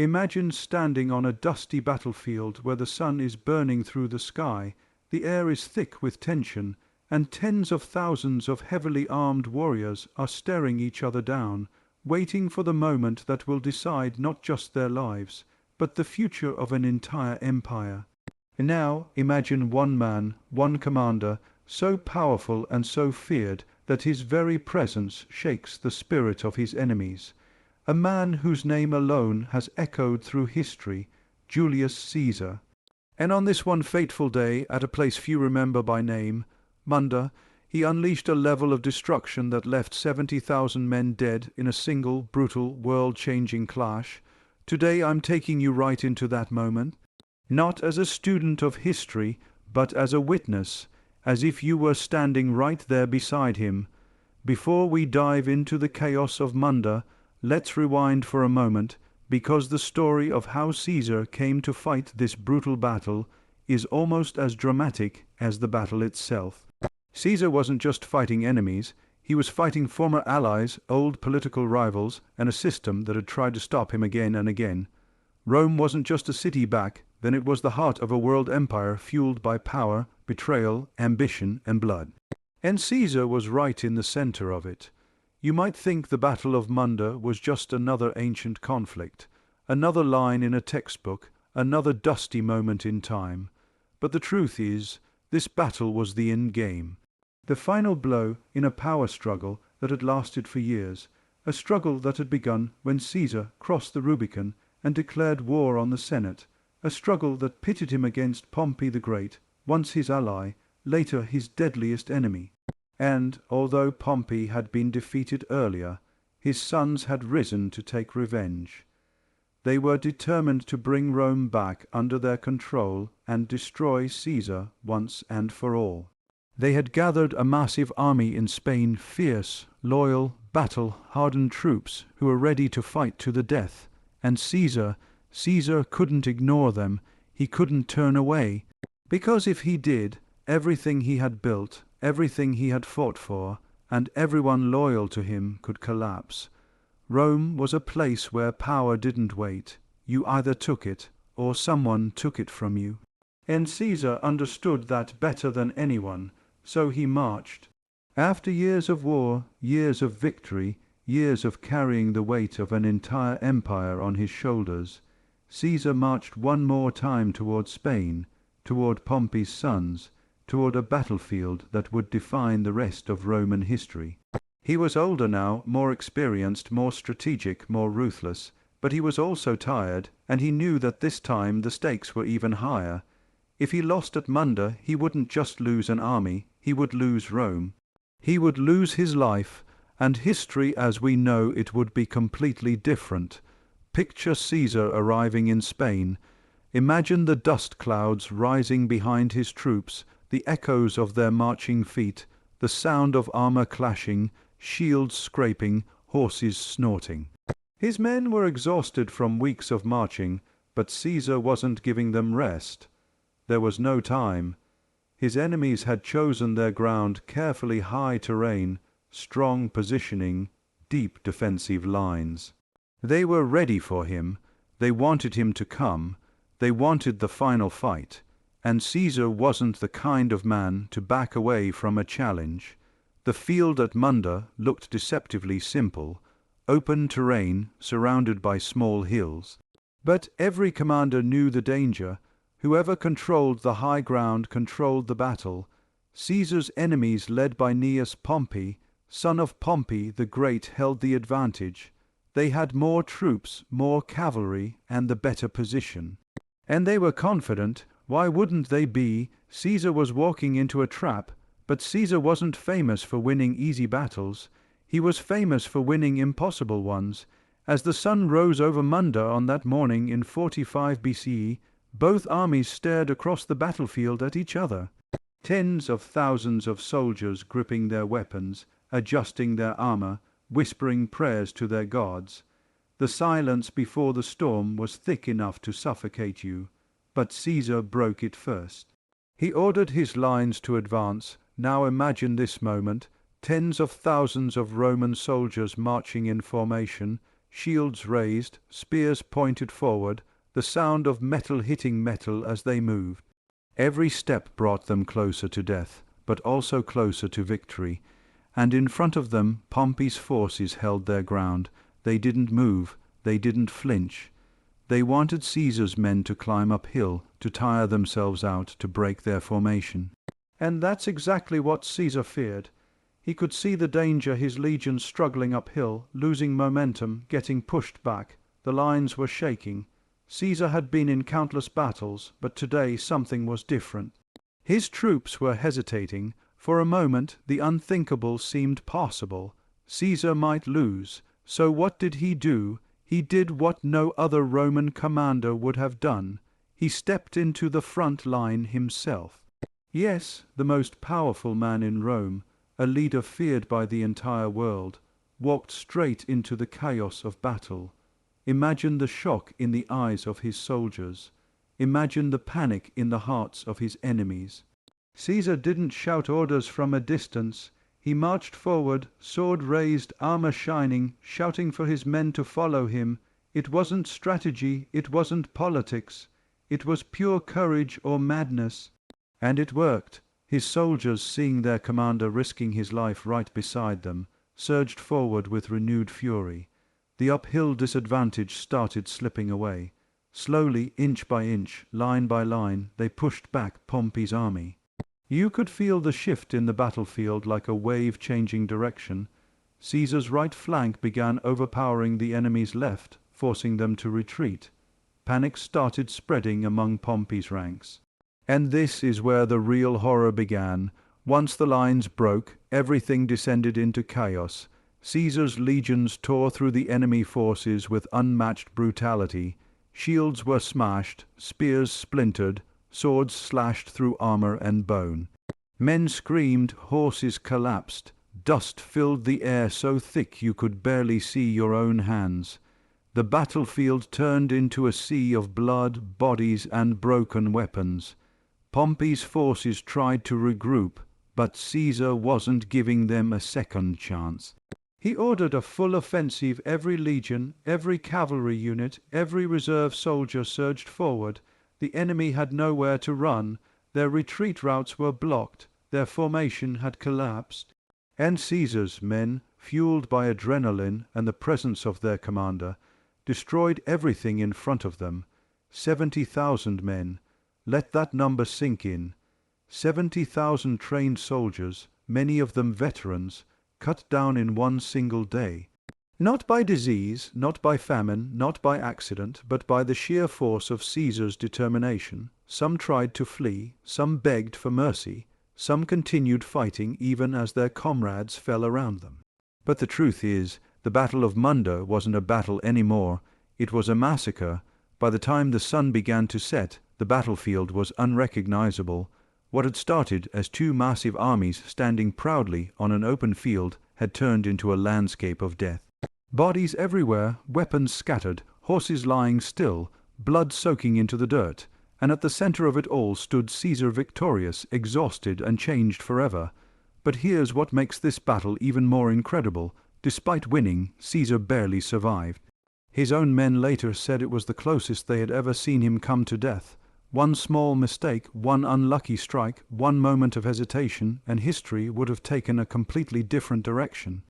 Imagine standing on a dusty battlefield where the sun is burning through the sky, the air is thick with tension, and tens of thousands of heavily armed warriors are staring each other down, waiting for the moment that will decide not just their lives, but the future of an entire empire. And now imagine one man, one commander, so powerful and so feared that his very presence shakes the spirit of his enemies. A man whose name alone has echoed through history, Julius Caesar. And on this one fateful day, at a place few remember by name, Munda, he unleashed a level of destruction that left 70,000 men dead in a single, brutal, world-changing clash. Today I'm taking you right into that moment, not as a student of history, but as a witness, as if you were standing right there beside him. Before we dive into the chaos of Munda, let's rewind for a moment, because the story of how Caesar came to fight this brutal battle is almost as dramatic as the battle itself. Caesar wasn't just fighting enemies, he was fighting former allies, old political rivals, and a system that had tried to stop him again and again. Rome wasn't just a city back then, it was the heart of a world empire fueled by power, betrayal, ambition, and blood. And Caesar was right in the center of it. You might think the Battle of Munda was just another ancient conflict, another line in a textbook, another dusty moment in time. But the truth is, this battle was the end game. The final blow in a power struggle that had lasted for years, a struggle that had begun when Caesar crossed the Rubicon and declared war on the Senate, a struggle that pitted him against Pompey the Great, once his ally, later his deadliest enemy. And, although Pompey had been defeated earlier, his sons had risen to take revenge. They were determined to bring Rome back under their control and destroy Caesar once and for all. They had gathered a massive army in Spain, fierce, loyal, battle-hardened troops who were ready to fight to the death. And Caesar couldn't ignore them, he couldn't turn away. Because if he did, everything he had built, everything he had fought for, and everyone loyal to him could collapse. Rome was a place where power didn't wait. You either took it, or someone took it from you. And Caesar understood that better than anyone, so he marched. After years of war, years of victory, years of carrying the weight of an entire empire on his shoulders, Caesar marched one more time toward Spain, toward Pompey's sons, toward a battlefield that would define the rest of Roman history. He was older now, more experienced, more strategic, more ruthless, but he was also tired, and he knew that this time the stakes were even higher. If he lost at Munda, he wouldn't just lose an army, he would lose Rome. He would lose his life, and history as we know it would be completely different. Picture Caesar arriving in Spain. Imagine the dust clouds rising behind his troops, the echoes of their marching feet, the sound of armor clashing, shields scraping, horses snorting. His men were exhausted from weeks of marching, but Caesar wasn't giving them rest. There was no time. His enemies had chosen their ground, carefully high terrain, strong positioning, deep defensive lines. They were ready for him, they wanted him to come, they wanted the final fight, and Caesar wasn't the kind of man to back away from a challenge. The field at Munda looked deceptively simple, open terrain surrounded by small hills. But every commander knew the danger. Whoever controlled the high ground controlled the battle. Caesar's enemies, led by Gnaeus Pompey, son of Pompey the Great, held the advantage. They had more troops, more cavalry, and the better position. And they were confident. Why wouldn't they be? Caesar was walking into a trap, but Caesar wasn't famous for winning easy battles. He was famous for winning impossible ones. As the sun rose over Munda on that morning in 45 BCE, both armies stared across the battlefield at each other. Tens of thousands of soldiers gripping their weapons, adjusting their armor, whispering prayers to their gods. The silence before the storm was thick enough to suffocate you, but Caesar broke it first. He ordered his lines to advance. Now imagine this moment, tens of thousands of Roman soldiers marching in formation, shields raised, spears pointed forward, the sound of metal hitting metal as they moved. Every step brought them closer to death, but also closer to victory, and in front of them Pompey's forces held their ground. They didn't move, they didn't flinch. They wanted Caesar's men to climb uphill, to tire themselves out, to break their formation. And that's exactly what Caesar feared. He could see the danger, his legions struggling uphill, losing momentum, getting pushed back. The lines were shaking. Caesar had been in countless battles, but today something was different. His troops were hesitating. For a moment the unthinkable seemed possible. Caesar might lose. So what did he do? He did what no other Roman commander would have done. He stepped into the front line himself. Yes, the most powerful man in Rome, a leader feared by the entire world, walked straight into the chaos of battle. Imagine the shock in the eyes of his soldiers. Imagine the panic in the hearts of his enemies. Caesar didn't shout orders from a distance. He marched forward, sword raised, armor shining, shouting for his men to follow him. It wasn't strategy, it wasn't politics. It was pure courage or madness. And it worked. His soldiers, seeing their commander risking his life right beside them, surged forward with renewed fury. The uphill disadvantage started slipping away. Slowly, inch by inch, line by line, they pushed back Pompey's army. You could feel the shift in the battlefield like a wave changing direction. Caesar's right flank began overpowering the enemy's left, forcing them to retreat. Panic started spreading among Pompey's ranks. And this is where the real horror began. Once the lines broke, everything descended into chaos. Caesar's legions tore through the enemy forces with unmatched brutality. Shields were smashed, spears splintered, swords slashed through armor and bone. Men screamed, horses collapsed. Dust filled the air so thick you could barely see your own hands. The battlefield turned into a sea of blood, bodies, and broken weapons. Pompey's forces tried to regroup, but Caesar wasn't giving them a second chance. He ordered a full offensive. Every legion, every cavalry unit, every reserve soldier surged forward. The enemy had nowhere to run. Their retreat routes were blocked. Their formation had collapsed. And Caesar's men, fueled by adrenaline and the presence of their commander, destroyed everything in front of them. 70,000 men. Let that number sink in. 70,000 trained soldiers, many of them veterans, cut down in one single day. Not by disease, not by famine, not by accident, but by the sheer force of Caesar's determination. Some tried to flee, some begged for mercy, some continued fighting even as their comrades fell around them. But the truth is, the Battle of Munda wasn't a battle anymore. It was a massacre. By the time the sun began to set, the battlefield was unrecognizable. What had started as two massive armies standing proudly on an open field had turned into a landscape of death. Bodies everywhere, weapons scattered, horses lying still, blood soaking into the dirt, and at the center of it all stood Caesar victorious, exhausted, and changed forever. But here's what makes this battle even more incredible. Despite winning, Caesar barely survived. His own men later said it was the closest they had ever seen him come to death. One small mistake, one unlucky strike, one moment of hesitation, and history would have taken a completely different direction.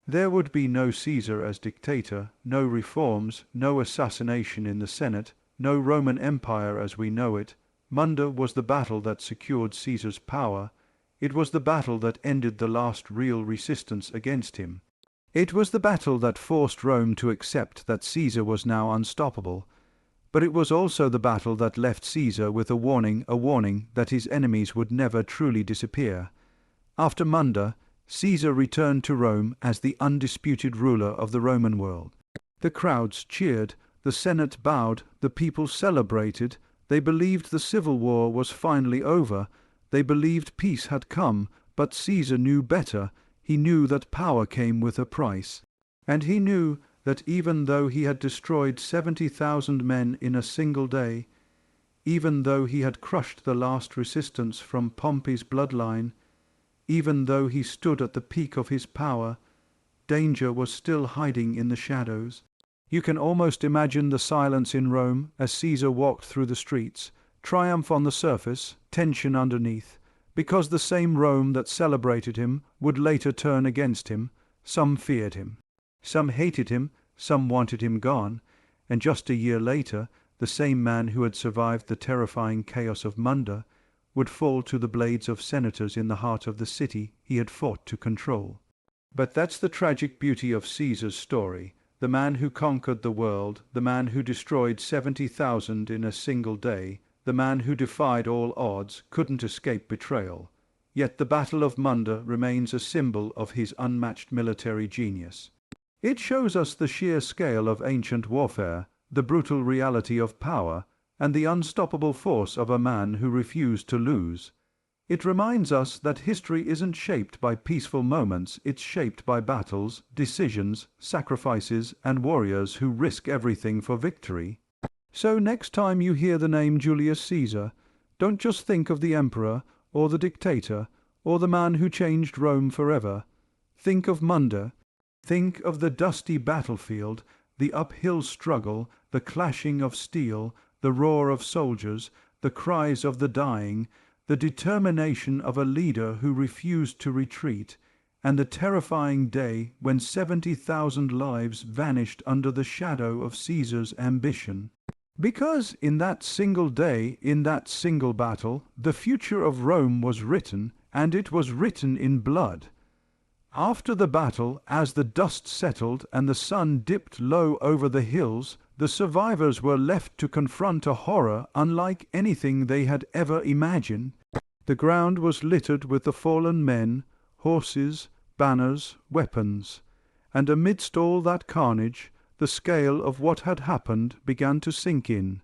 There would be no Caesar as dictator, no reforms, no assassination in the Senate, no Roman Empire as we know it. Munda was the battle that secured Caesar's power. It was the battle that ended the last real resistance against him. It was the battle that forced Rome to accept that Caesar was now unstoppable. But it was also the battle that left Caesar with a warning that his enemies would never truly disappear. After Munda, Caesar returned to Rome as the undisputed ruler of the Roman world. The crowds cheered, the Senate bowed, the people celebrated. They believed the civil war was finally over. They believed peace had come, but Caesar knew better. He knew that power came with a price. And he knew that even though he had destroyed 70,000 men in a single day, even though he had crushed the last resistance from Pompey's bloodline, even though he stood at the peak of his power, danger was still hiding in the shadows. You can almost imagine the silence in Rome as Caesar walked through the streets, triumph on the surface, tension underneath, because the same Rome that celebrated him would later turn against him. Some feared him, some hated him, some wanted him gone, and just a year later the same man who had survived the terrifying chaos of Munda would fall to the blades of senators in the heart of the city he had fought to control. But that's the tragic beauty of Caesar's story. The man who conquered the world, the man who destroyed 70,000 in a single day, the man who defied all odds, couldn't escape betrayal. Yet the Battle of Munda remains a symbol of his unmatched military genius. It shows us the sheer scale of ancient warfare, the brutal reality of power, and the unstoppable force of a man who refused to lose. It reminds us that history isn't shaped by peaceful moments, it's shaped by battles, decisions, sacrifices, and warriors who risk everything for victory. So next time you hear the name Julius Caesar, don't just think of the emperor, or the dictator, or the man who changed Rome forever. Think of Munda. Think of the dusty battlefield, the uphill struggle, the clashing of steel, the roar of soldiers, the cries of the dying, the determination of a leader who refused to retreat, and the terrifying day when 70,000 lives vanished under the shadow of Caesar's ambition. Because in that single day, in that single battle, the future of Rome was written, and it was written in blood. After the battle, as the dust settled and the sun dipped low over the hills, the survivors were left to confront a horror unlike anything they had ever imagined. The ground was littered with the fallen men, horses, banners, weapons, and amidst all that carnage, the scale of what had happened began to sink in.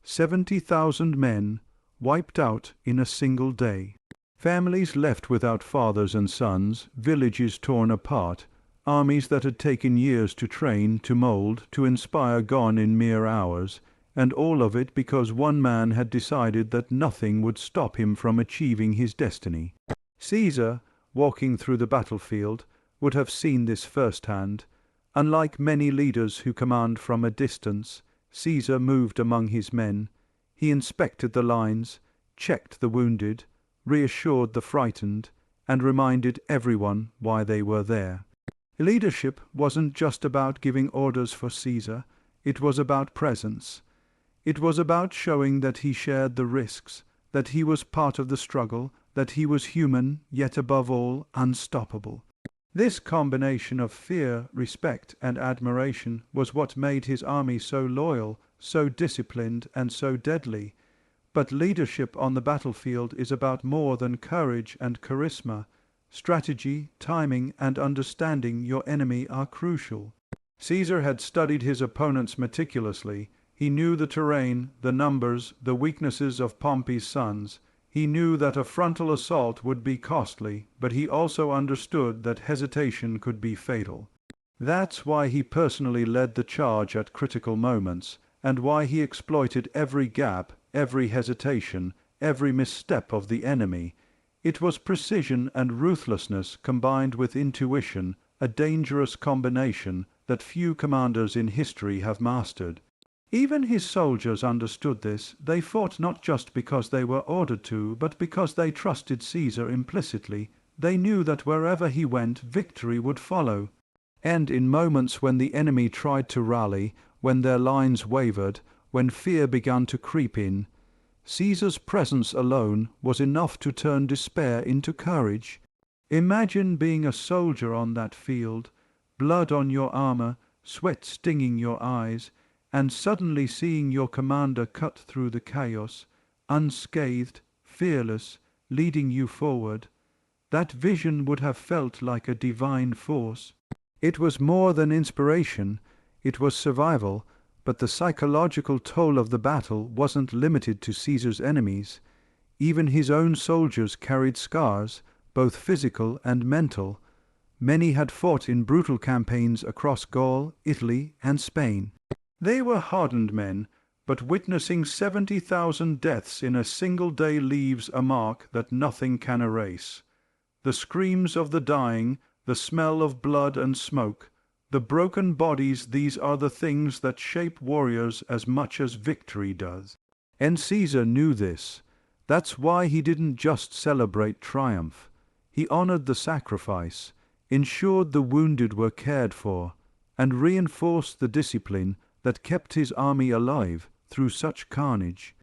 70,000 men, wiped out in a single day. Families left without fathers and sons, villages torn apart, armies that had taken years to train, to mould, to inspire gone in mere hours, and all of it because one man had decided that nothing would stop him from achieving his destiny. Caesar, walking through the battlefield, would have seen this firsthand. Unlike many leaders who command from a distance, Caesar moved among his men. He inspected the lines, checked the wounded, reassured the frightened, and reminded everyone why they were there. Leadership wasn't just about giving orders for Caesar, it was about presence. It was about showing that he shared the risks, that he was part of the struggle, that he was human, yet above all unstoppable. This combination of fear, respect, and admiration was what made his army so loyal, so disciplined, and so deadly. But leadership on the battlefield is about more than courage and charisma. Strategy, timing, and understanding your enemy are crucial. Caesar had studied his opponents meticulously. He knew the terrain, the numbers, the weaknesses of Pompey's sons. He knew that a frontal assault would be costly, but he also understood that hesitation could be fatal. That's why he personally led the charge at critical moments, and why he exploited every gap, every hesitation, every misstep of the enemy. It was precision and ruthlessness combined with intuition, a dangerous combination that few commanders in history have mastered. Even his soldiers understood this. They fought not just because they were ordered to, but because they trusted Caesar implicitly. They knew that wherever he went, victory would follow. And in moments when the enemy tried to rally, when their lines wavered, when fear began to creep in, Caesar's presence alone was enough to turn despair into courage. Imagine being a soldier on that field, blood on your armor, sweat stinging your eyes, and suddenly seeing your commander cut through the chaos, unscathed, fearless, leading you forward. That vision would have felt like a divine force. It was more than inspiration, it was survival, but the psychological toll of the battle wasn't limited to Caesar's enemies. Even his own soldiers carried scars, both physical and mental. Many had fought in brutal campaigns across Gaul, Italy, and Spain. They were hardened men, but witnessing 70,000 deaths in a single day leaves a mark that nothing can erase. The screams of the dying, the smell of blood and smoke, The broken bodies, these are the things that shape warriors as much as victory does. And Caesar knew this. That's why he didn't just celebrate triumph. He honored the sacrifice, ensured the wounded were cared for, and reinforced the discipline that kept his army alive through such carnage.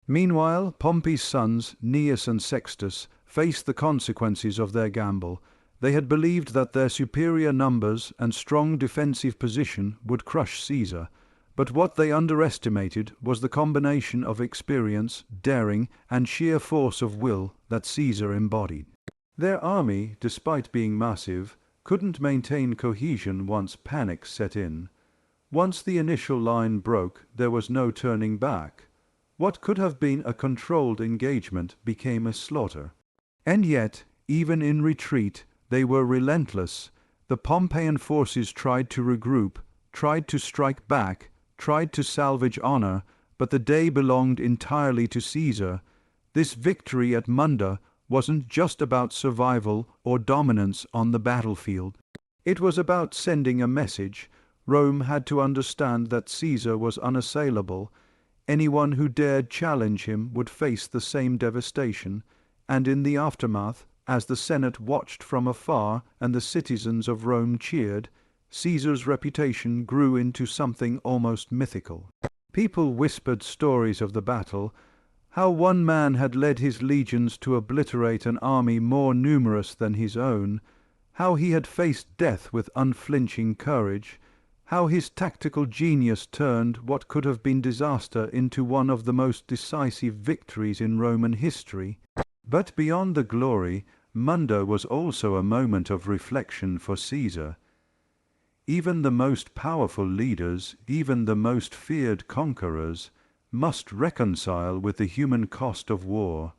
Meanwhile, Pompey's sons, Gnaeus and Sextus, faced the consequences of their gamble. They had believed that their superior numbers and strong defensive position would crush Caesar, but what they underestimated was the combination of experience, daring, and sheer force of will that Caesar embodied. Their army, despite being massive, couldn't maintain cohesion once panic set in. Once the initial line broke, there was no turning back. What could have been a controlled engagement became a slaughter. And yet, even in retreat, they were relentless. The Pompeian forces tried to regroup, tried to strike back, tried to salvage honor, but the day belonged entirely to Caesar. This victory at Munda wasn't just about survival or dominance on the battlefield. It was about sending a message. Rome had to understand that Caesar was unassailable. Anyone who dared challenge him would face the same devastation, and in the aftermath, as the Senate watched from afar and the citizens of Rome cheered, Caesar's reputation grew into something almost mythical. People whispered stories of the battle, how one man had led his legions to obliterate an army more numerous than his own, how he had faced death with unflinching courage, how his tactical genius turned what could have been disaster into one of the most decisive victories in Roman history. But beyond the glory, Munda was also a moment of reflection for Caesar. Even the most powerful leaders, even the most feared conquerors, must reconcile with the human cost of war.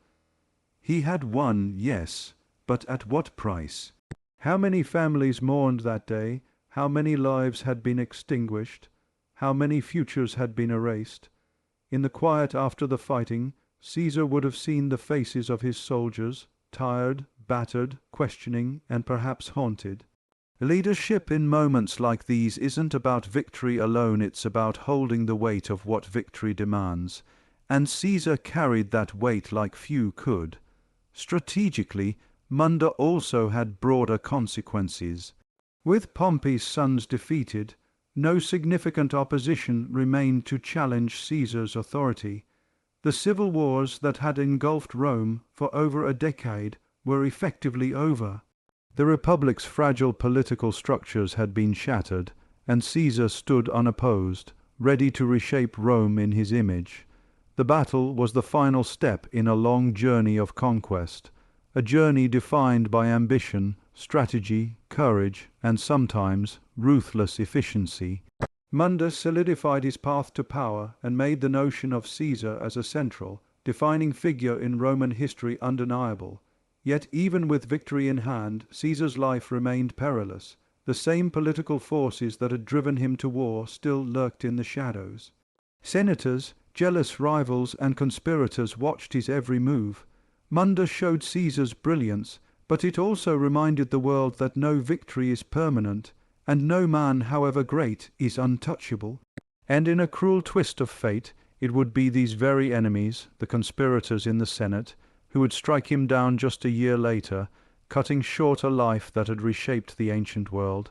He had won, yes, but at what price? How many families mourned that day? How many lives had been extinguished? How many futures had been erased? In the quiet after the fighting, Caesar would have seen the faces of his soldiers, tired, battered, questioning, and perhaps haunted. Leadership in moments like these isn't about victory alone, it's about holding the weight of what victory demands. And Caesar carried that weight like few could. Strategically, Munda also had broader consequences. With Pompey's sons defeated, no significant opposition remained to challenge Caesar's authority. The civil wars that had engulfed Rome for over a decade were effectively over. The Republic's fragile political structures had been shattered, and Caesar stood unopposed, ready to reshape Rome in his image. The battle was the final step in a long journey of conquest, a journey defined by ambition, strategy, courage, and sometimes ruthless efficiency. Munda solidified his path to power and made the notion of Caesar as a central, defining figure in Roman history undeniable. Yet even with victory in hand, Caesar's life remained perilous. The same political forces that had driven him to war still lurked in the shadows. Senators, jealous rivals, and conspirators watched his every move. Munda showed Caesar's brilliance, but it also reminded the world that no victory is permanent, and no man, however great, is untouchable. And in a cruel twist of fate, it would be these very enemies, the conspirators in the Senate, who would strike him down just a year later, cutting short a life that had reshaped the ancient world.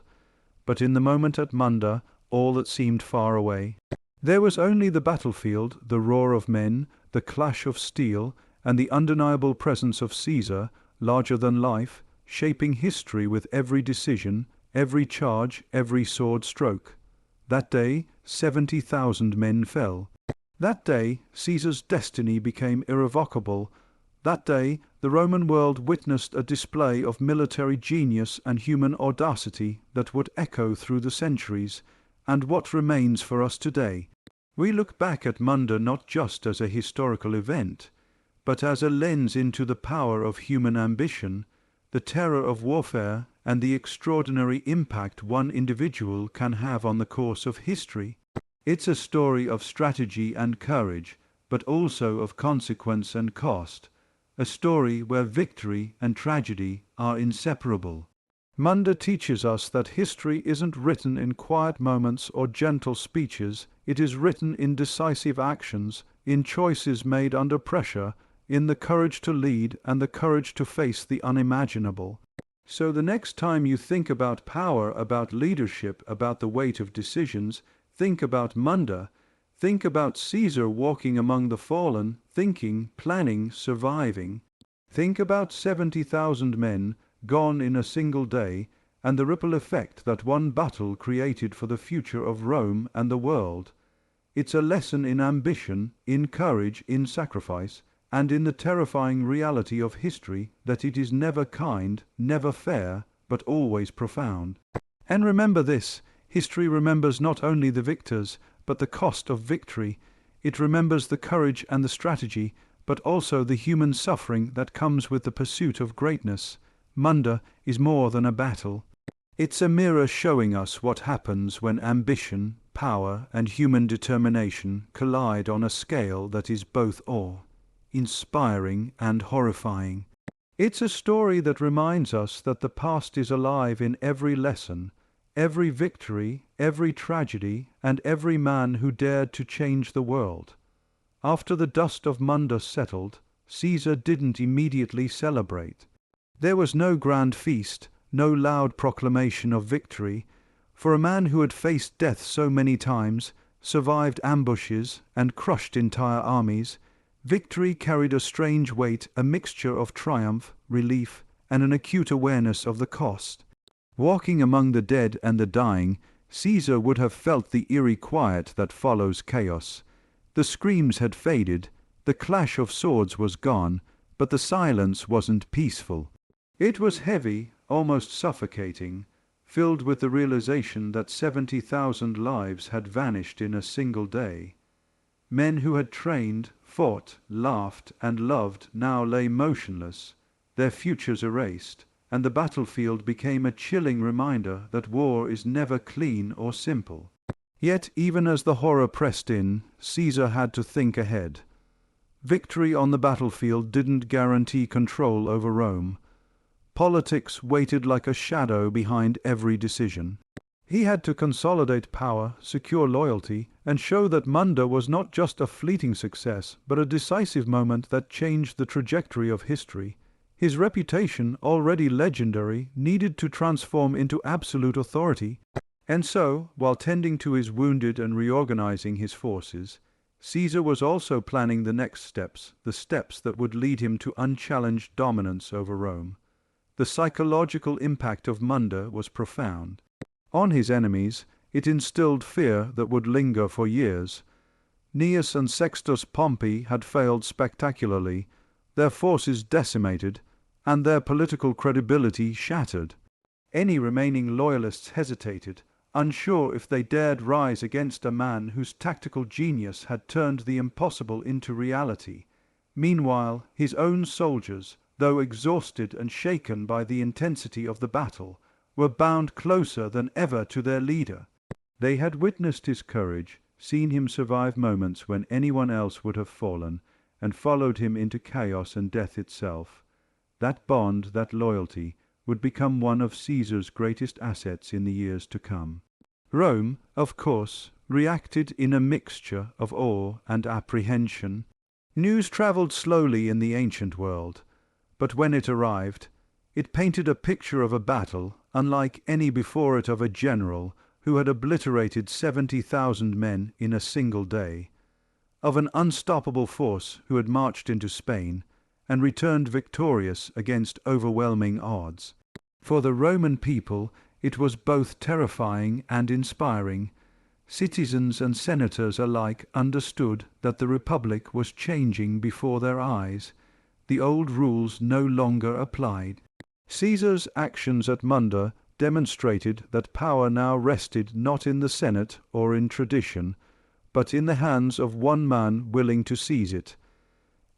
But in the moment at Munda, all that seemed far away. There was only the battlefield, the roar of men, the clash of steel, and the undeniable presence of Caesar, larger than life, shaping history with every decision, every charge, every sword stroke. That day, 70,000 men fell. That day, Caesar's destiny became irrevocable. That day, the Roman world witnessed a display of military genius and human audacity that would echo through the centuries, and what remains for us today. We look back at Munda not just as a historical event, but as a lens into the power of human ambition, the terror of warfare, and the extraordinary impact one individual can have on the course of history. It's a story of strategy and courage, but also of consequence and cost, a story where victory and tragedy are inseparable. Munda teaches us that history isn't written in quiet moments or gentle speeches, it is written in decisive actions, in choices made under pressure, in the courage to lead and the courage to face the unimaginable. So the next time you think about power, about leadership, about the weight of decisions, think about Munda. Think about Caesar walking among the fallen, thinking, planning, surviving. Think about 70,000 men gone in a single day, and the ripple effect that one battle created for the future of Rome and the world. It's a lesson in ambition, in courage, in sacrifice, and in the terrifying reality of history that it is never kind, never fair, but always profound. And remember this, history remembers not only the victors, but the cost of victory. It remembers the courage and the strategy, but also the human suffering that comes with the pursuit of greatness. Munda is more than a battle. It's a mirror showing us what happens when ambition, power, and human determination collide on a scale that is both awe-inspiring and horrifying. It's a story that reminds us that the past is alive in every lesson, every victory, every tragedy, and every man who dared to change the world. After the dust of Munda settled, Caesar didn't immediately celebrate. There was no grand feast, no loud proclamation of victory. For a man who had faced death so many times, survived ambushes, and crushed entire armies, victory carried a strange weight, a mixture of triumph, relief, and an acute awareness of the cost. Walking among the dead and the dying, Caesar would have felt the eerie quiet that follows chaos. The screams had faded, the clash of swords was gone, but the silence wasn't peaceful. It was heavy, almost suffocating, filled with the realization that 70,000 lives had vanished in a single day. Men who had trained, fought, laughed, and loved now lay motionless, their futures erased, and the battlefield became a chilling reminder that war is never clean or simple. Yet, even as the horror pressed in, Caesar had to think ahead. Victory on the battlefield didn't guarantee control over Rome. Politics waited like a shadow behind every decision. He had to consolidate power, secure loyalty, and show that Munda was not just a fleeting success, but a decisive moment that changed the trajectory of history. His reputation, already legendary, needed to transform into absolute authority. And so, while tending to his wounded and reorganizing his forces, Caesar was also planning the next steps, the steps that would lead him to unchallenged dominance over Rome. The psychological impact of Munda was profound. On his enemies, it instilled fear that would linger for years. Gnaeus and Sextus Pompey had failed spectacularly, their forces decimated, and their political credibility shattered. Any remaining loyalists hesitated, unsure if they dared rise against a man whose tactical genius had turned the impossible into reality. Meanwhile, his own soldiers, though exhausted and shaken by the intensity of the battle, were bound closer than ever to their leader. They had witnessed his courage, seen him survive moments when anyone else would have fallen, and followed him into chaos and death itself. That bond, that loyalty, would become one of Caesar's greatest assets in the years to come. Rome, of course, reacted in a mixture of awe and apprehension. News travelled slowly in the ancient world, but when it arrived, it painted a picture of a battle unlike any before it of a general who had obliterated 70,000 men in a single day, of an unstoppable force who had marched into Spain and returned victorious against overwhelming odds. For the Roman people, it was both terrifying and inspiring. Citizens and senators alike understood that the Republic was changing before their eyes. The old rules no longer applied. Caesar's actions at Munda demonstrated that power now rested not in the Senate or in tradition, but in the hands of one man willing to seize it.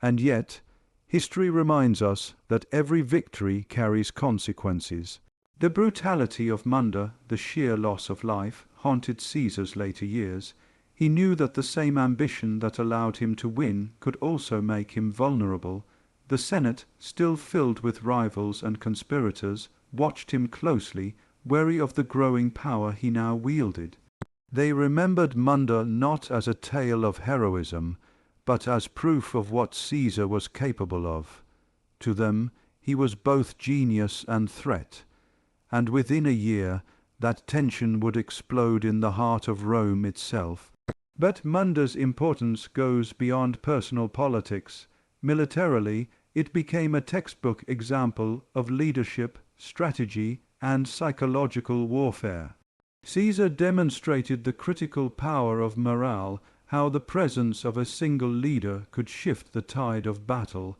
And yet, history reminds us that every victory carries consequences. The brutality of Munda, the sheer loss of life, haunted Caesar's later years. He knew that the same ambition that allowed him to win could also make him vulnerable. The Senate, still filled with rivals and conspirators, watched him closely, wary of the growing power he now wielded. They remembered Munda not as a tale of heroism, but as proof of what Caesar was capable of. To them he was both genius and threat, and within a year that tension would explode in the heart of Rome itself. But Munda's importance goes beyond personal politics. Militarily, it became a textbook example of leadership, strategy, and psychological warfare. Caesar demonstrated the critical power of morale, how the presence of a single leader could shift the tide of battle,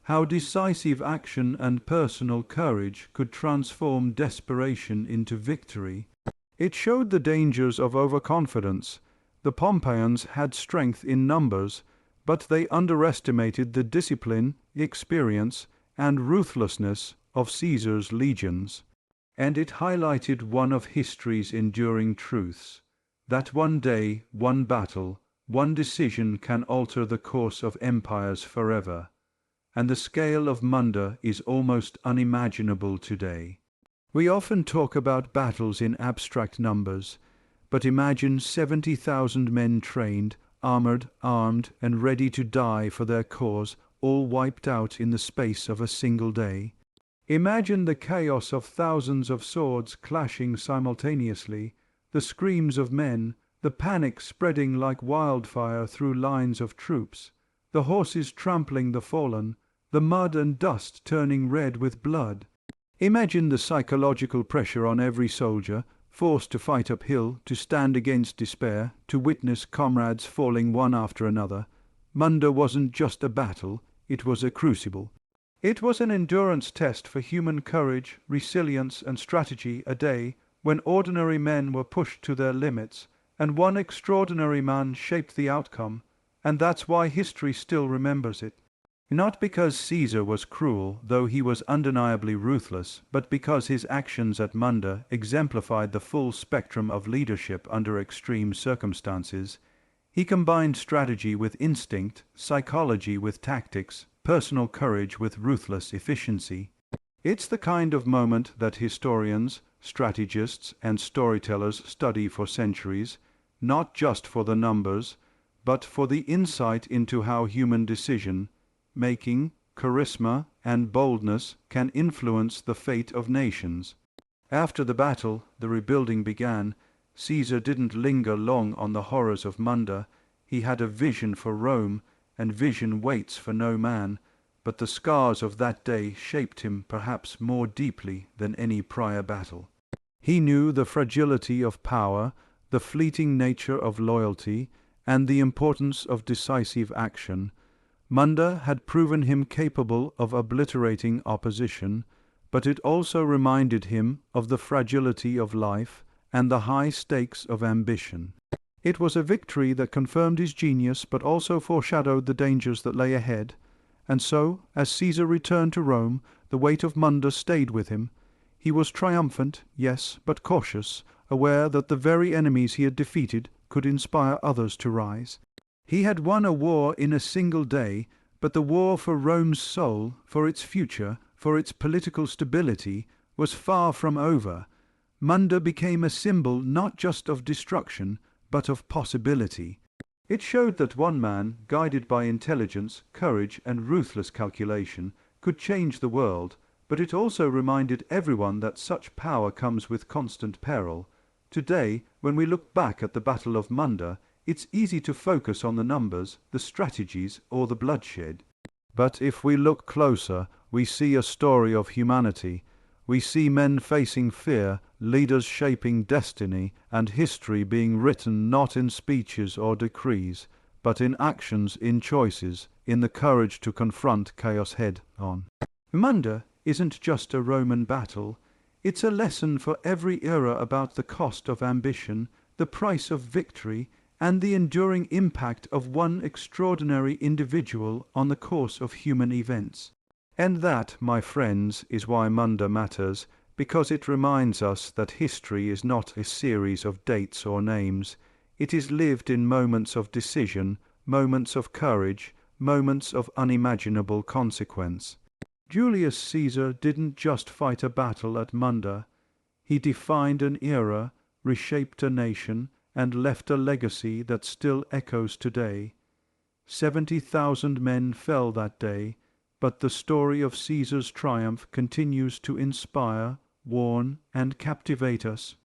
how decisive action and personal courage could transform desperation into victory. It showed the dangers of overconfidence. The Pompeians had strength in numbers, but they underestimated the discipline, experience, and ruthlessness of Caesar's legions. And it highlighted one of history's enduring truths, that one day, one battle, one decision can alter the course of empires forever. And the scale of Munda is almost unimaginable today. We often talk about battles in abstract numbers, but imagine 70,000 men trained, armored, armed, and ready to die for their cause, all wiped out in the space of a single day. Imagine the chaos of thousands of swords clashing simultaneously, the screams of men, the panic spreading like wildfire through lines of troops, the horses trampling the fallen, the mud and dust turning red with blood. Imagine the psychological pressure on every soldier, forced to fight uphill, to stand against despair, to witness comrades falling one after another. Munda wasn't just a battle, it was a crucible. It was an endurance test for human courage, resilience, and strategy, a day when ordinary men were pushed to their limits, and one extraordinary man shaped the outcome, and that's why history still remembers it. Not because Caesar was cruel, though he was undeniably ruthless, but because his actions at Munda exemplified the full spectrum of leadership under extreme circumstances. He combined strategy with instinct, psychology with tactics, personal courage with ruthless efficiency. It's the kind of moment that historians, strategists, and storytellers study for centuries, not just for the numbers, but for the insight into how human decision-making, charisma, and boldness can influence the fate of nations. After the battle, the rebuilding began. Caesar didn't linger long on the horrors of Munda. He had a vision for Rome, and vision waits for no man, but the scars of that day shaped him perhaps more deeply than any prior battle. He knew the fragility of power, the fleeting nature of loyalty, and the importance of decisive action. Munda had proven him capable of obliterating opposition, but it also reminded him of the fragility of life and the high stakes of ambition. It was a victory that confirmed his genius, but also foreshadowed the dangers that lay ahead. And so, as Caesar returned to Rome, the weight of Munda stayed with him. He was triumphant, yes, but cautious, aware that the very enemies he had defeated could inspire others to rise. He had won a war in a single day, but the war for Rome's soul, for its future, for its political stability, was far from over. Munda became a symbol not just of destruction, but of possibility. It showed that one man, guided by intelligence, courage, and ruthless calculation, could change the world, but it also reminded everyone that such power comes with constant peril. Today, when we look back at the Battle of Munda, it's easy to focus on the numbers, the strategies, or the bloodshed. But if we look closer, we see a story of humanity. We see men facing fear, leaders shaping destiny, and history being written not in speeches or decrees, but in actions, in choices, in the courage to confront chaos head-on. Munda isn't just a Roman battle. It's a lesson for every era about the cost of ambition, the price of victory, and the enduring impact of one extraordinary individual on the course of human events. And that, my friends, is why Munda matters, because it reminds us that history is not a series of dates or names. It is lived in moments of decision, moments of courage, moments of unimaginable consequence. Julius Caesar didn't just fight a battle at Munda. He defined an era, reshaped a nation, and left a legacy that still echoes today. 70,000 men fell that day, but the story of Caesar's triumph continues to inspire, warn, and captivate us.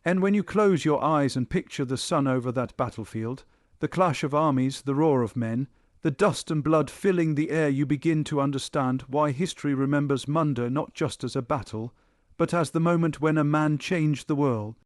And when you close your eyes and picture the sun over that battlefield, the clash of armies, the roar of men, the dust and blood filling the air, you begin to understand why history remembers Munda not just as a battle, but as the moment when a man changed the world.